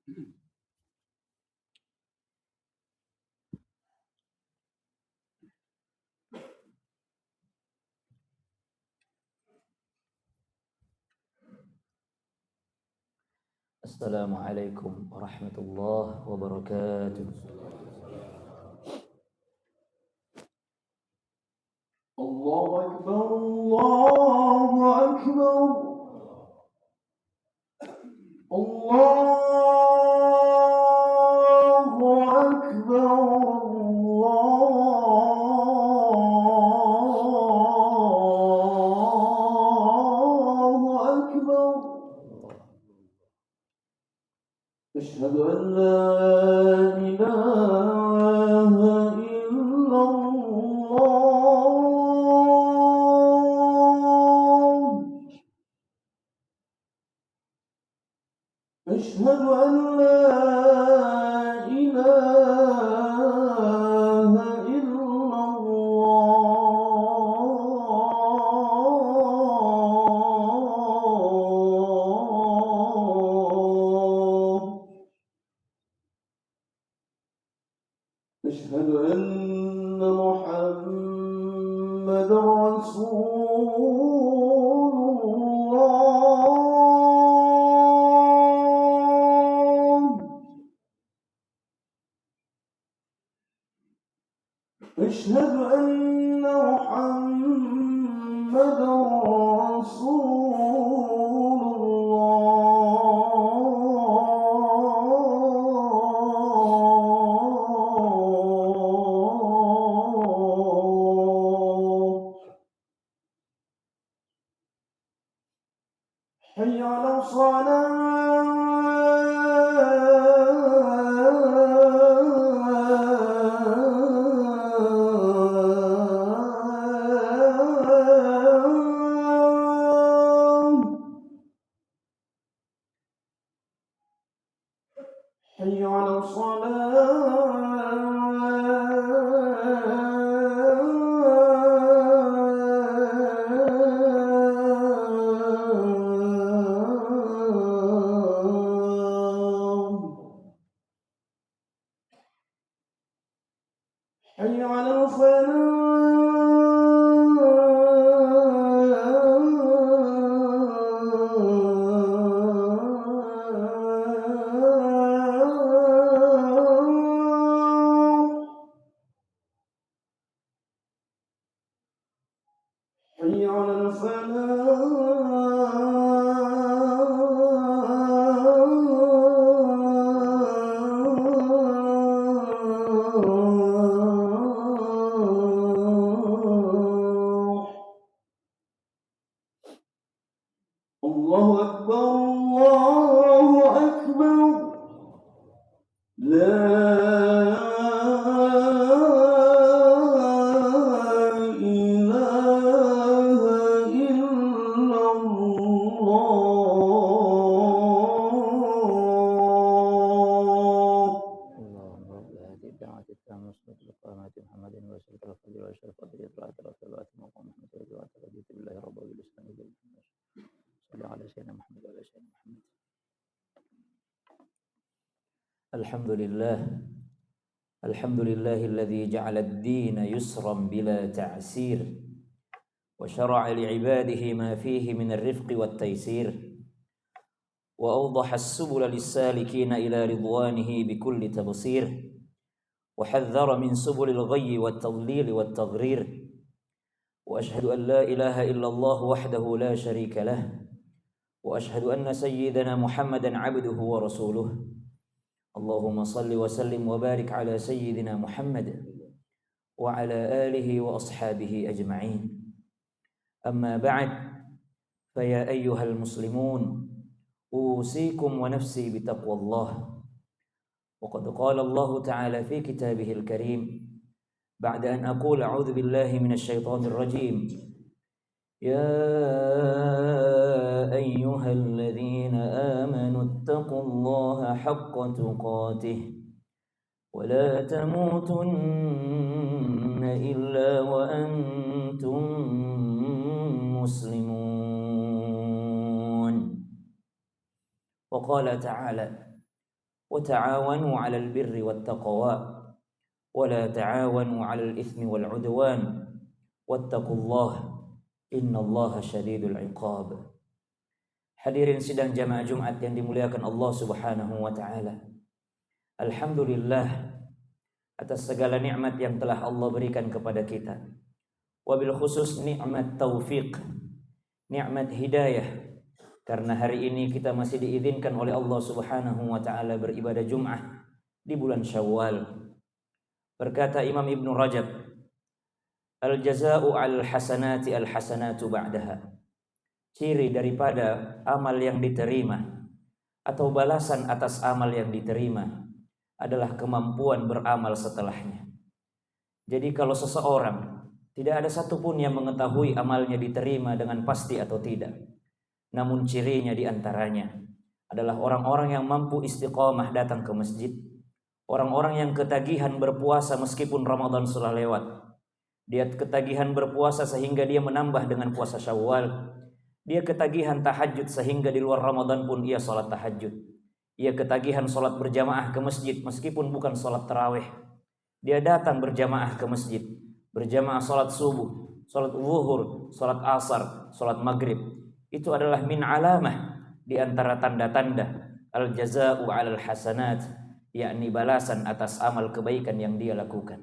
Assalamualaikum warahmatullahi wabarakatuh. Allahu Akbar, Allahu Akbar, Allahu Akbar, Allahu Akbar. أشهد أن لا إله إلا الله. أشهد أن لا إله إلا الله. أشهد أن محمدا رسول الله. أشهد أن محمدا رسول الله. حي على الصلاة. حي على الصلاة. حي على الفلاح. حي على الفلاح. الله أكبر، الله أكبر. لا إله إلا الله. اللهم رب هذه الدعوة التامة والصلاة والقامة محمد وسلك الفضل وأشرف قدر إطلاعات الصلاة مقام محمد وجوات رضيت بالله رب بالإسلام بالله. صلى على سيدنا محمد وعلى سيدنا محمد. الحمد لله، الحمد لله الذي جعل الدين يسرا بلا تعسير وشرع لعباده ما فيه من الرفق والتيسير وأوضح السبل للسالكين إلى رضوانه بكل تبصير وحذر من سبل الغي والتضليل والتغرير وأشهد أن لا إله إلا الله وحده لا شريك له وأشهد أن سيدنا محمدا عبده ورسوله. اللهم صل وسلم وبارك على سيدنا محمد وعلى آله وأصحابه أجمعين. أما بعد، فيا أيها المسلمون، أوصيكم ونفسي بتقوى الله. وقد قال الله تعالى في كتابه الكريم بعد أن أقول أعوذ بالله من الشيطان الرجيم: يا أيها الذين آمنوا اتقوا الله حق تقاته ولا تموتن إلا وأنتم مسلمون. وقال تعالى: ta'awanu 'alal birri wat taqwa wa la ta'awanu 'alal itsmi wal 'udwan wattaqullaha innallaha syadidul 'iqab. Hadirin sidang jamaah Jumat yang dimuliakan Allah Subhanahu wa taala. Alhamdulillah atas segala nikmat yang telah Allah berikan kepada kita. Wabil khusus nikmat taufik, nikmat hidayah. Karena hari ini kita masih diizinkan oleh Allah Subhanahu wa taala beribadah Jumat di bulan Syawal. Berkata Imam Ibn Rajab, al-jaza'u 'alal hasanati al-hasanatu ba'daha. Ciri daripada amal yang diterima atau balasan atas amal yang diterima adalah kemampuan beramal setelahnya. Jadi kalau seseorang tidak ada satupun yang mengetahui amalnya diterima dengan pasti atau tidak. Namun cirinya diantaranya adalah orang-orang yang mampu istiqomah datang ke masjid. Orang-orang yang ketagihan berpuasa meskipun Ramadan sudah lewat. Dia ketagihan berpuasa sehingga dia menambah dengan puasa Syawal. Dia ketagihan tahajud sehingga di luar Ramadan pun ia sholat tahajud. Ia ketagihan sholat berjamaah ke masjid meskipun bukan sholat tarawih. Dia datang berjamaah ke masjid. Berjamaah sholat subuh, sholat zuhur, sholat asar, sholat maghrib. Itu adalah min alamah di antara tanda-tanda al-jaza'u 'alal hasanat, yakni balasan atas amal kebaikan yang dia lakukan.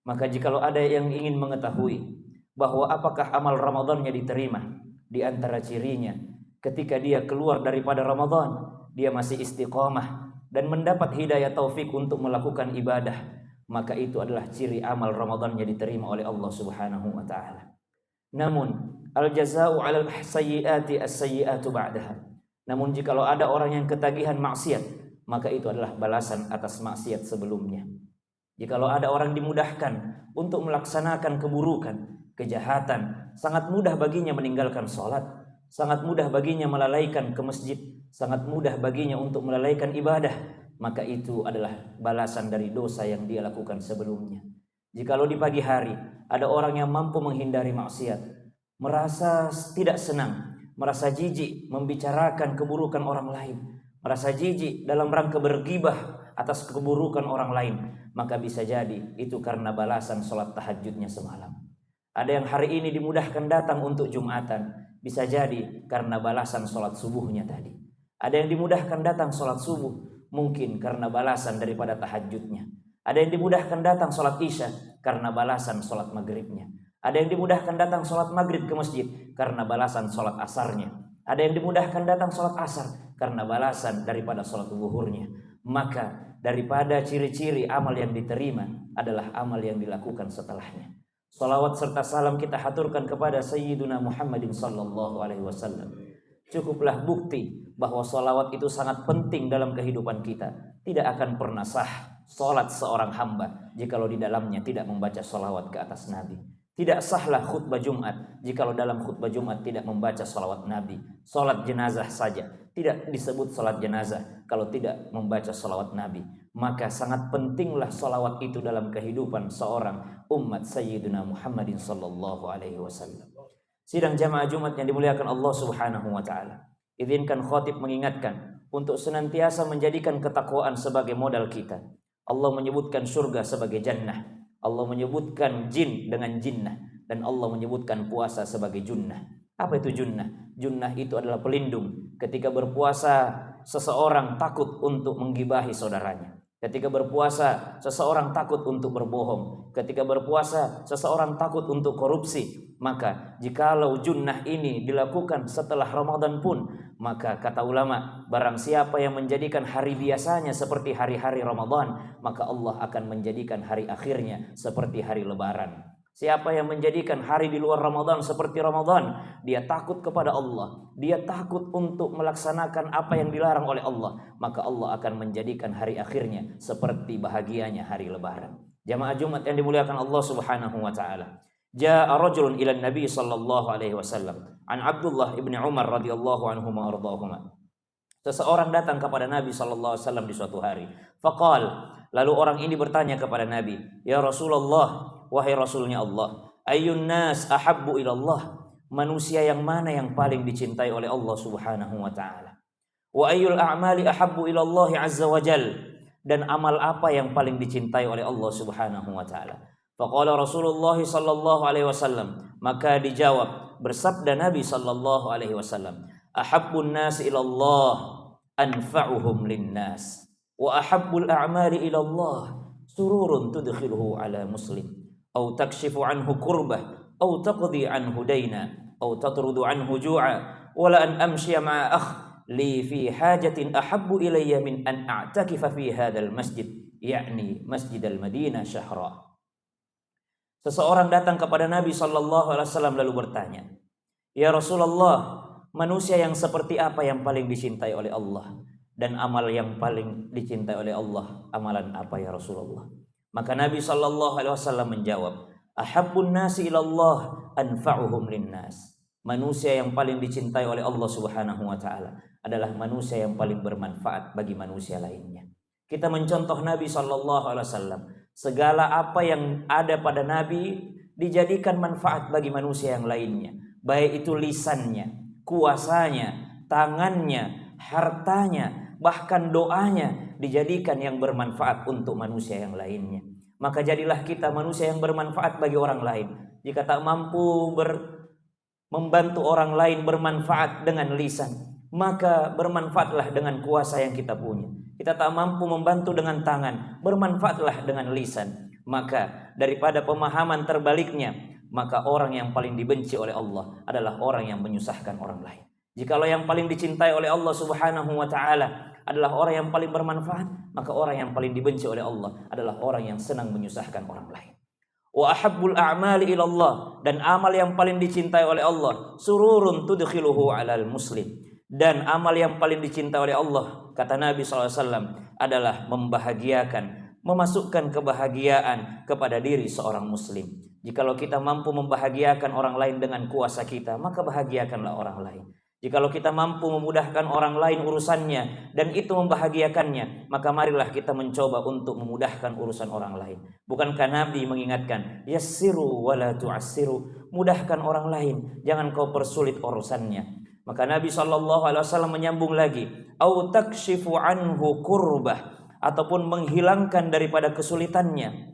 Maka jikalau ada yang ingin mengetahui bahwa apakah amal Ramadannya diterima, di antara cirinya ketika dia keluar daripada Ramadan, dia masih istiqamah dan mendapat hidayah taufik untuk melakukan ibadah, maka itu adalah ciri amal Ramadannya diterima oleh Allah Subhanahu wa taala. Namun al-jaza'u 'alal sayyi'ati as-sayyi'atu ba'daha. Namun jikalau ada orang yang ketagihan maksiat, maka itu adalah balasan atas maksiat sebelumnya. Jikalau ada orang dimudahkan untuk melaksanakan keburukan, kejahatan, sangat mudah baginya meninggalkan sholat, sangat mudah baginya melalaikan ke masjid, sangat mudah baginya untuk melalaikan ibadah, maka itu adalah balasan dari dosa yang dia lakukan sebelumnya. Jikalau di pagi hari ada orang yang mampu menghindari maksiat, merasa tidak senang, merasa jijik membicarakan keburukan orang lain, merasa jijik dalam rangka bergibah atas keburukan orang lain, maka bisa jadi itu karena balasan sholat tahajudnya semalam. Ada yang hari ini dimudahkan datang untuk Jumatan, bisa jadi karena balasan sholat subuhnya tadi. Ada yang dimudahkan datang sholat subuh, mungkin karena balasan daripada tahajudnya. Ada yang dimudahkan datang sholat isya karena balasan sholat maghribnya. Ada yang dimudahkan datang sholat maghrib ke masjid karena balasan sholat asarnya. Ada yang dimudahkan datang sholat asar karena balasan daripada sholat zuhurnya. Maka daripada ciri-ciri amal yang diterima adalah amal yang dilakukan setelahnya. Salawat serta salam kita haturkan kepada Sayyiduna Muhammadin sallallahu alaihi wasallam. Cukuplah bukti bahwa salawat itu sangat penting dalam kehidupan kita. Tidak akan pernah sah salat seorang hamba jikalau di dalamnya tidak membaca salawat ke atas Nabi. Tidak sahlah khutbah Jumat jikalau dalam khutbah Jumat tidak membaca salawat Nabi. Salat jenazah saja tidak disebut salat jenazah kalau tidak membaca salawat Nabi. Maka sangat pentinglah salawat itu dalam kehidupan seorang umat Sayyidina Muhammadin sallallahu alaihi wasallam. Sidang jamaah Jumat yang dimuliakan Allah Subhanahu wa taala. Izinkan khatib mengingatkan untuk senantiasa menjadikan ketakwaan sebagai modal kita. Allah menyebutkan surga sebagai jannah. Allah menyebutkan jin dengan jinnah, dan Allah menyebutkan puasa sebagai junnah. Apa itu junnah? Junnah itu adalah pelindung. Ketika berpuasa, seseorang takut untuk menggibahi saudaranya. Ketika berpuasa, seseorang takut untuk berbohong. Ketika berpuasa, seseorang takut untuk korupsi. Maka jikalau junnah ini dilakukan setelah Ramadan pun, maka kata ulama, barang siapa yang menjadikan hari biasanya seperti hari-hari Ramadan, maka Allah akan menjadikan hari akhirnya seperti hari Lebaran. Siapa yang menjadikan hari di luar Ramadan seperti Ramadan, dia takut kepada Allah, dia takut untuk melaksanakan apa yang dilarang oleh Allah, maka Allah akan menjadikan hari akhirnya seperti bahagianya hari Lebaran. Jamaah Jumat yang dimuliakan Allah Subhanahu wa taala. Ja'a rajulun ila Nabi sallallahu alaihi wasallam an Abdullah ibn Umar radhiyallahu anhuma ardahuma. Seseorang datang kepada Nabi sallallahu alaihi wasallam di suatu hari. Faqal, lalu orang ini bertanya kepada Nabi, "Ya Rasulullah, wahai Rasulnya Allah, ayyun nas ahabbu ila Allah?" Manusia yang mana yang paling dicintai oleh Allah Subhanahu wa taala? Wa ayyul a'mali ahabbu ila Allah azza wa jal, dan amal apa yang paling dicintai oleh Allah Subhanahu wa taala. Faqala Rasulullah sallallahu alaihi wasallam, maka dijawab, bersabda Nabi sallallahu alaihi wasallam, ahabbun nas ila Allah anfa'uhum linnas wa ahabbul a'mali ila Allah sururun tudkhiluhu ala muslim aw takshifu anhu kurbah aw taqdi anhu dayna aw tatrudu anhu ju'a wala an amshiya ma'a akh li fi hajatin ahabbu ilayya min an a'takifa fi hadzal masjid, yakni Masjidil Madinah syahra. Seseorang datang kepada Nabi sallallahu alaihi wasallam lalu bertanya, "Ya Rasulullah, manusia yang seperti apa yang paling dicintai oleh Allah, dan amal yang paling dicintai oleh Allah, amalan apa ya Rasulullah?" Maka Nabi sallallahu alaihi wasallam menjawab, "Ahabbun nasi ilallah anfa'uhum linnas." Manusia yang paling dicintai oleh Allah Subhanahu wa taala adalah manusia yang paling bermanfaat bagi manusia lainnya. Kita mencontoh Nabi sallallahu alaihi wasallam. Segala apa yang ada pada Nabi dijadikan manfaat bagi manusia yang lainnya, baik itu lisannya, kuasanya, tangannya, hartanya, bahkan doanya dijadikan yang bermanfaat untuk manusia yang lainnya. Maka jadilah kita manusia yang bermanfaat bagi orang lain. Jika tak mampu membantu orang lain bermanfaat dengan lisan, maka bermanfaatlah dengan kuasa yang kita punya. Kita tak mampu membantu dengan tangan, bermanfaatlah dengan lisan. Maka daripada pemahaman terbaliknya, maka orang yang paling dibenci oleh Allah adalah orang yang menyusahkan orang lain. Jikalau yang paling dicintai oleh Allah Subhanahu wa taala adalah orang yang paling bermanfaat, maka orang yang paling dibenci oleh Allah adalah orang yang senang menyusahkan orang lain. Wa ahabbul a'mali ila Allah, dan amal yang paling dicintai oleh Allah sururun tudkhiluhu 'alal muslim. Dan amal yang paling dicintai oleh Allah, kata Nabi SAW, adalah membahagiakan, memasukkan kebahagiaan kepada diri seorang muslim. Jikalau kita mampu membahagiakan orang lain dengan kuasa kita, maka bahagiakanlah orang lain. Jikalau kita mampu memudahkan orang lain urusannya dan itu membahagiakannya, maka marilah kita mencoba untuk memudahkan urusan orang lain. Bukankah Nabi mengingatkan, yassiru wala tu'assiru, mudahkan orang lain, jangan kau persulit urusannya. Maka Nabi SAW menyambung lagi, au takshifu anhu kurbah, ataupun menghilangkan daripada kesulitannya,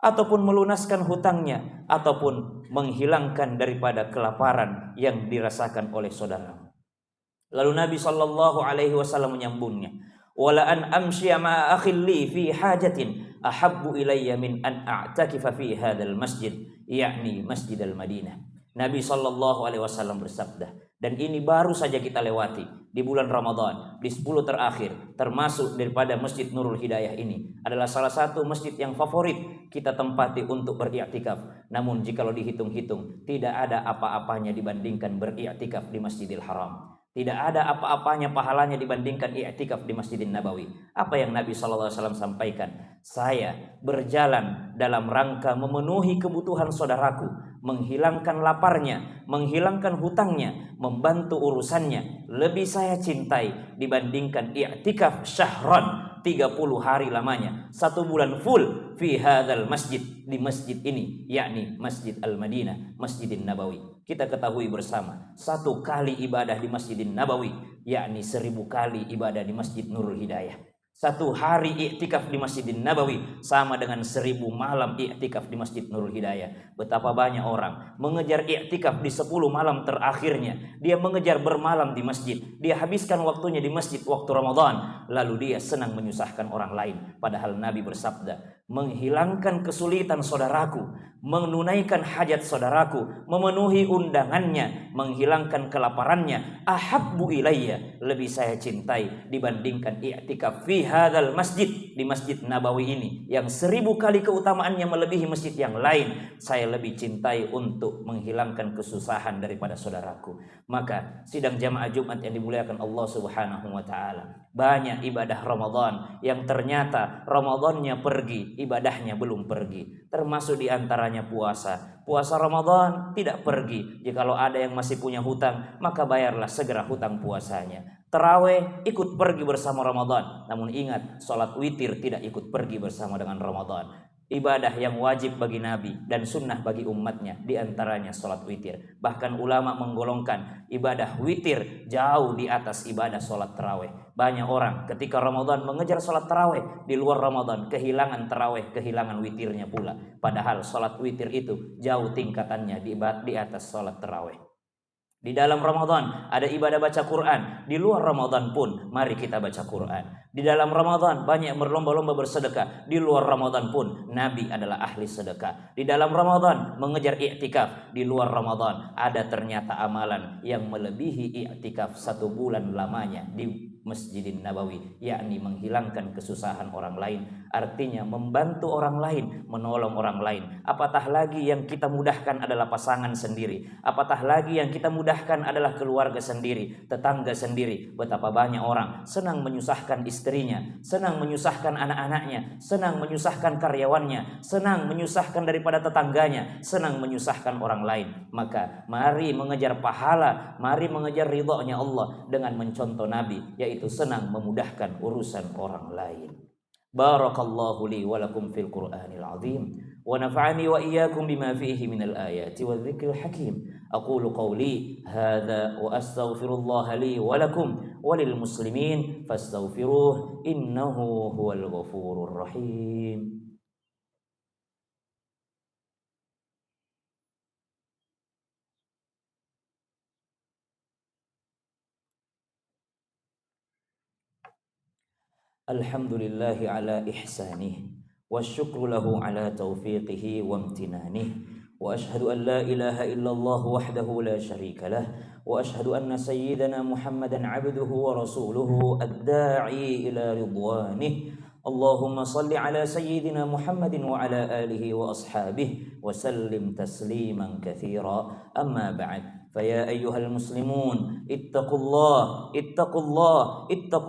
ataupun melunaskan hutangnya, ataupun menghilangkan daripada kelaparan yang dirasakan oleh saudara. Lalu Nabi SAW menyambungnya, wala an amshiya ma'a akhil li fi hajatin ahabbu ilayya min an a'takifa fi hadzal masjid, yakni Masjidil Madinah. Nabi SAW bersabda, dan ini baru saja kita lewati di bulan Ramadan, di 10 terakhir, termasuk daripada Masjid Nurul Hidayah ini adalah salah satu masjid yang favorit kita tempati untuk beriktikaf. Namun jikalau dihitung-hitung, tidak ada apa-apanya dibandingkan beriktikaf di Masjidil Haram. Tidak ada apa-apanya pahalanya dibandingkan i'tikaf di Masjidin Nabawi. Apa yang Nabi SAW sampaikan? Saya berjalan dalam rangka memenuhi kebutuhan saudaraku, menghilangkan laparnya, menghilangkan hutangnya, membantu urusannya. Lebih saya cintai dibandingkan i'tikaf syahran, 30 hari lamanya, 1 bulan full fi hadzal masjid, di masjid ini, yakni Masjid Al-Madinah, Masjidin Nabawi. Kita ketahui bersama, 1 kali ibadah di Masjidin Nabawi, yakni 1000 kali ibadah di Masjid Nurul Hidayah. 1 hari i'tikaf di Masjidin Nabawi sama dengan 1000 malam i'tikaf di Masjid Nurul Hidayah. Betapa banyak orang mengejar i'tikaf di 10 malam terakhirnya. Dia mengejar bermalam di masjid. Dia habiskan waktunya di masjid waktu Ramadan. Lalu dia senang menyusahkan orang lain. Padahal Nabi bersabda, menghilangkan kesulitan saudaraku, menunaikan hajat saudaraku, memenuhi undangannya, menghilangkan kelaparannya, ahabbu ilayya, lebih saya cintai dibandingkan i'tikaf fi hadzal masjid, di Masjid Nabawi ini yang 1000 kali keutamaannya melebihi masjid yang lain. Saya lebih cintai untuk menghilangkan kesusahan daripada saudaraku. Maka sidang jamaah Jumat yang dimuliakan Allah Subhanahu wa taala, banyak ibadah Ramadan yang ternyata Ramadannya pergi, ibadahnya belum pergi. Termasuk diantaranya puasa. Puasa Ramadan tidak pergi. Jikalau ada yang masih punya hutang, maka bayarlah segera hutang puasanya. Tarawih ikut pergi bersama Ramadan. Namun ingat, sholat witir tidak ikut pergi bersama dengan Ramadan. ibadah yang wajib bagi Nabi dan sunnah bagi umatnya, diantaranya sholat witir. Bahkan ulama menggolongkan ibadah witir jauh di atas ibadah sholat taraweh. Banyak orang ketika Ramadan mengejar sholat taraweh, di luar Ramadan kehilangan taraweh, kehilangan witirnya pula. Padahal sholat witir itu jauh tingkatannya di atas sholat taraweh. Di dalam Ramadan ada ibadah baca Quran. Di luar Ramadan pun mari kita baca Quran. Di dalam Ramadan banyak berlomba-lomba bersedekah. Di luar Ramadan pun Nabi adalah ahli sedekah. Di dalam Ramadan mengejar i'tikaf. Di luar Ramadan ada ternyata amalan yang melebihi i'tikaf 1 bulan lamanya di Masjidin Nabawi, yakni menghilangkan kesusahan orang lain, artinya membantu orang lain, menolong orang lain. Apatah lagi yang kita mudahkan adalah pasangan sendiri, apatah lagi yang kita mudahkan adalah keluarga sendiri, tetangga sendiri. Betapa banyak orang senang menyusahkan istrinya, senang menyusahkan anak-anaknya, senang menyusahkan karyawannya, senang menyusahkan daripada tetangganya, senang menyusahkan orang lain. Maka mari mengejar pahala, mari mengejar ridhonya Allah dengan mencontoh Nabi, yaitu senang memudahkan urusan orang lain. Barakallahu li wa lakum fil Qur'anil azim wa nafa'ani wa iyyakum bima fihi minal ayati wadh-dhikril hakim. Aqulu qawli hadza wa astaghfirullah li wa lakum wa lil muslimin fastaghfiruh innahu huwal ghafurur rahim. Alhamdulillahi ala ihsanih wa syukru lahu ala taufiqihi wa amtinanihi wa ashhadu an la ilaha illallah wahdahu la syarika lah wa ashhadu anna sayyidana Muhammadan abduhu wa rasuluhu ad-da'i ila ridwanih. Allahumma salli ala sayyidina Muhammadin wa ala alihi wa ashabihi wa sallim tasliman katsira. Amma ba'd. فيا أيها المسلمون اتقوا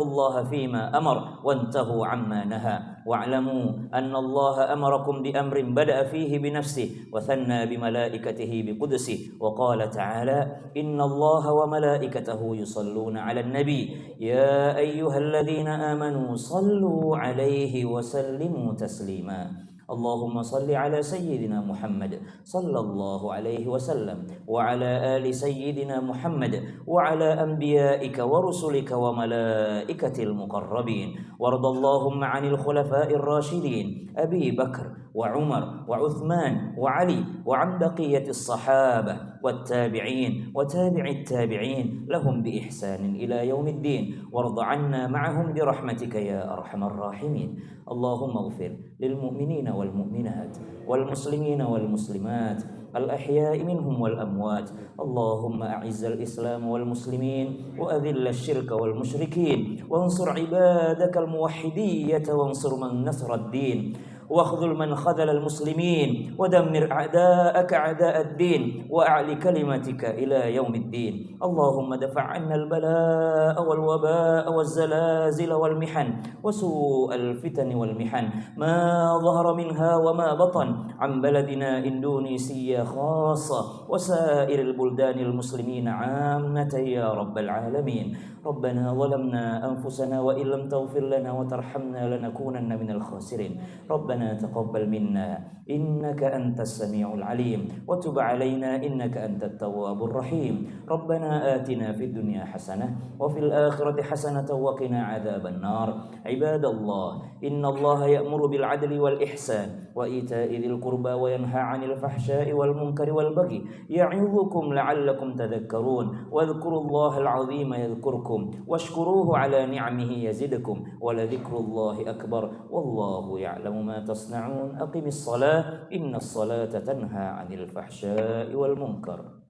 الله فيما أمر وانتهوا عما نهى واعلموا أن الله أمركم بأمر بدأ فيه بنفسه وثنى بملائكته بقدسه وقال تعالى إن الله وملائكته يصلون على النبي يا أيها الذين آمنوا صلوا عليه وسلموا تسليما. اللهم صل على سيدنا محمد صلى الله عليه وسلم وعلى آل سيدنا محمد وعلى أنبيائك ورسلك وملائكة المقربين وارض اللهم عن الخلفاء الراشدين أبي بكر وعمر وعثمان وعلي وعن بقية الصحابة والتابعين وتابع التابعين لهم بإحسان إلى يوم الدين وارض عنا معهم برحمتك يا أرحم الراحمين. اللهم اغفر للمؤمنين والمؤمنات والمسلمين والمسلمات الأحياء منهم والأموات. اللهم أعز الإسلام والمسلمين وأذل الشرك والمشركين وانصر عبادك الموحدية وانصر من نصر الدين واخذل من خذل المسلمين ودمر أعداءك أعداء الدين وأعل كلمتك إلى يوم الدين. اللهم دفع عنا البلاء والوباء والزلازل والمحن وسوء الفتن والمحن ما ظهر منها وما بطن عن بلدنا إندونيسيا خاصة وسائر البلدان المسلمين عامة يا رب العالمين. ربنا ظلمنا أنفسنا وإن لم تغفر لنا وترحمنا لنكونن من الخاسرين. ربنا تقبل منا إنك أنت السميع العليم وتب علينا إنك أنت التواب الرحيم. ربنا آتنا في الدنيا حسنة وفي الآخرة حسنة وقنا عذاب النار. عباد الله إن الله يأمر بالعدل والإحسان وإيتاء ذي القربى وينهى عن الفحشاء والمنكر والبغي يعظكم لعلكم تذكرون. واذكروا الله العظيم يذكركم واشكروه على نعمه يزدكم ولذكر الله أكبر والله يعلم ما تصنعون. أقم الصلاة إن الصلاة تنهى عن الفحشاء والمنكر.